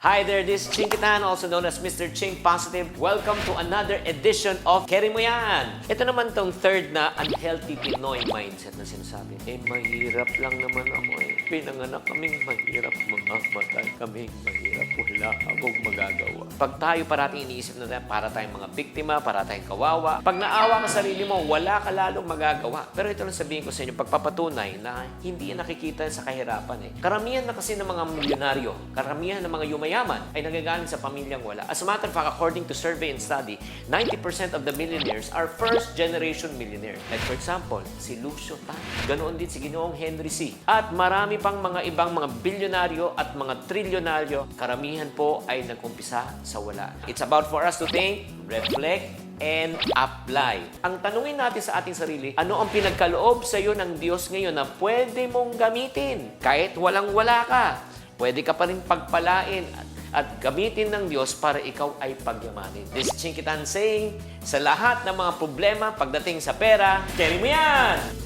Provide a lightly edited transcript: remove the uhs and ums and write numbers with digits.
Hi there, this is Chinkitan, also known as Mr. Chink Positive. Welcome to another edition of Keri Mo Yan. Ito naman tong third na unhealthy Pinoy mindset na sinasabi. Mahirap lang naman ako Pinanganak kaming mahirap, mamamatay kaming mahirap. Wala akong magagawa. Pag tayo parating iniisip na para tayong mga biktima, para tayong kawawa, pag naawa ka sarili mo, wala ka lalong magagawa. Pero ito lang sabihin ko sa inyo, pagpapatunay na hindi yan nakikita sa kahirapan Karamihan na kasi ng mga milyonaryo, karamihan ng mga yumayaman ay nagagaling sa pamilyang wala. As a matter of fact, according to survey and study, 90% of the millionaires are first-generation millionaires. Like for example, si Lucio Tan. Ganoon din si Ginoong Henry C. At marami pang mga ibang mga bilyonaryo at mga trilyonaryo, karamihan po ay nagkumpisa sa wala. It's about for us to think, reflect, and apply. Ang tanungin natin sa ating sarili, ano ang pinagkaloob sa iyo ng Diyos ngayon na pwede mong gamitin? Kahit walang-wala ka, pwede ka pa rin pagpalain at gamitin ng Diyos para ikaw ay pagyamanin. This is Chinkitan saying, sa lahat ng mga problema pagdating sa pera, carry mo yan!